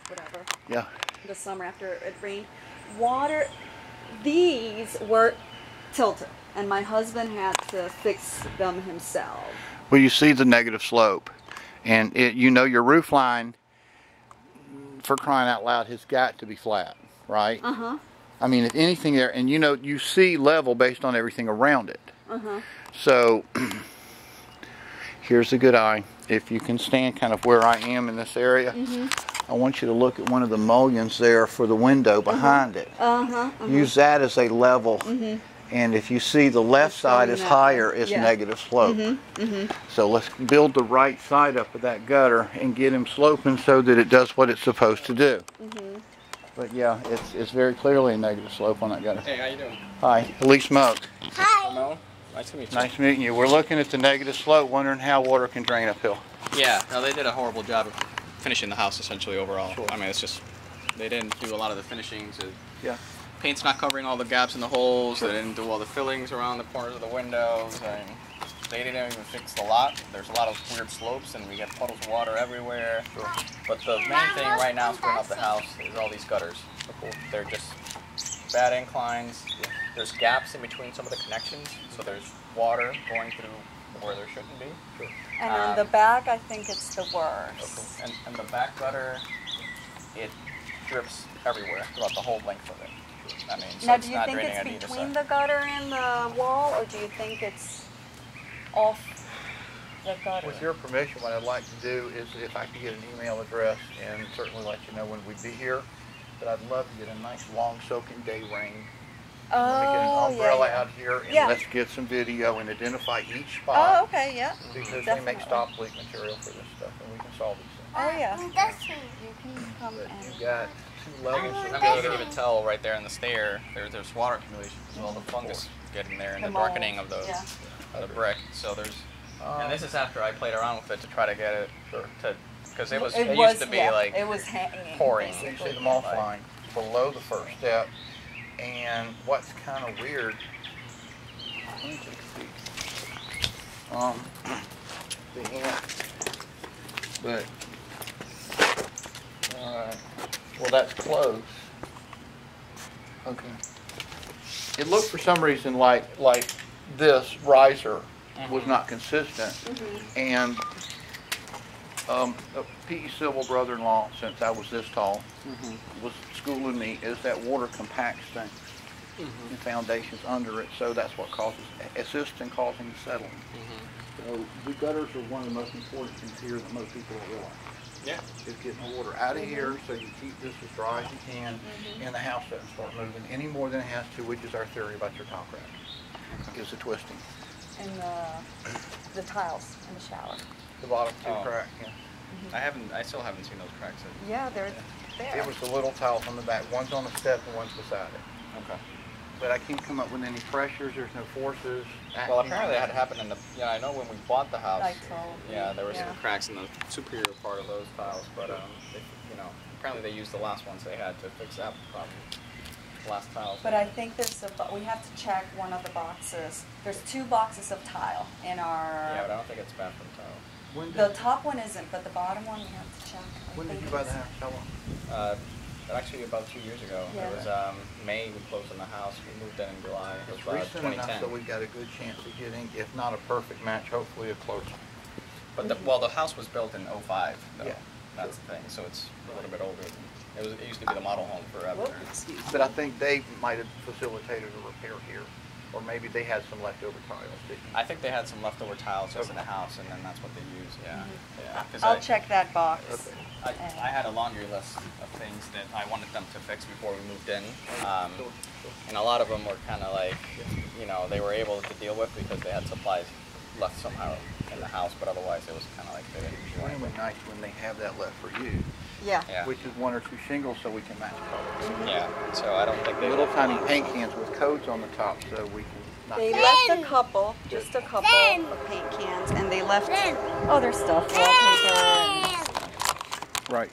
whatever. Yeah. The summer after it rained. Water, these were tilted, and my husband had to fix them himself. Well, you see the negative slope, and you know your roof line, for crying out loud, has got to be flat, right? Uh-huh. I mean, if anything there, and you know, you see level based on everything around it. Uh-huh. So, here's a good eye. If you can stand kind of where I am in this area, I want you to look at one of the mullions there for the window behind it. Use that as a level. And if you see the left side is higher, it's negative slope. So let's build the right side up of that gutter and get him sloping so that it does what it's supposed to do. But yeah, it's very clearly a negative slope on that gutter. Hey, how you doing? Hi, Lee Smoke. Hi. Hello. Nice to meet you. Nice meeting you. We're looking at the negative slope, wondering how water can drain uphill. Yeah, no, they did a horrible job of finishing the house essentially overall. Sure. I mean, it's just, they didn't do a lot of the finishings. Yeah. Paint's not covering all the gaps in the holes. They didn't do all the fillings around the corners of the windows. And they didn't even fix the lot. There's a lot of weird slopes, and we get puddles of water everywhere. Sure. But the main thing right now screwing up the house is all these gutters. They're just bad inclines. There's gaps in between some of the connections, so there's water going through where there shouldn't be. Sure. And on the back, I think it's the worst. Okay. And the back gutter, it drips everywhere throughout the whole length of it. I mean, so now, it's do you not think draining it's on either between side. the gutter and the wall, or do you think it's off the gutter? With your permission, what I'd like to do is if I could get an email address and certainly let you know when we'd be here, but I'd love to get a nice long soaking day rain. Let me get an umbrella out here and let's get some video and identify each spot. Oh, okay, yeah. Because they make stop leak material for this stuff and we can solve these things. Oh, yeah. You can come But and... you got two levels of I mean, you can even tell right there in the stair, there's water accumulation because all the fungus getting there and the darkening of the brick. So there's, and this is after I played around with it to try to get it to, because it used to be like it was hanging, pouring. You see the moss line below the first step. And what's kind of weird, let me take a peek. The ant, but, well, that's close. Okay. It looked for some reason like this riser was not consistent. And a P.E. Civil brother-in-law, since I was this tall, was schooling me, is that water compacts things and foundations under it, so that's what assists in causing settling. So the gutters are one of the most important things here that most people don't realize. Yeah. Is getting the water out of here so you keep this as dry as you can, and the house doesn't start moving any more than it has to, which is our theory about your top rack. Is the twisting. And the tiles in the shower. The bottom two crack, yeah. I still haven't seen those cracks. Yeah, they're there. It was the little tiles on the back. One's on the step and one's beside it. Okay. But I can't come up with any pressures. There's no forces. Well, apparently that had happened in the. Yeah, I know when we bought the house. Yeah, there were some cracks in the superior part of those tiles, but apparently they used the last ones they had to fix that problem. The last tiles. But I think we have to check one of the boxes. There's 2 boxes of tile in our. Yeah, but I don't think it's bathroom tile. The top one isn't, but the bottom one we have to check. When did you buy the house? How long? Actually, about 2 years ago. Yeah. It was May. We closed on the house. We moved in July. It was It's about recent 2010. enough that we've got a good chance of getting, if not a perfect match, hopefully a close. But the house was built in '05. Though. Yeah. That's the thing. So it's a little bit older. It used to be the model home forever. But I think they might have facilitated a repair here. Or maybe they had some leftover tiles. I think they had some leftover tiles just in the house, and then that's what they used. Yeah. Yeah. I'll check that box. Okay. I had a laundry list of things that I wanted them to fix before we moved in, and a lot of them were kind of like, they were able to deal with because they had supplies left somehow in the house, but otherwise it was kind of like they didn't. It's really nice when they have that left for you. Yeah. Which is 1 or 2 shingles so we can match colors. Yeah. So I don't think they little tiny paint cans with codes on the top so we can. They left a couple, just a couple of paint cans, and they left other stuff, wallpaper. Right.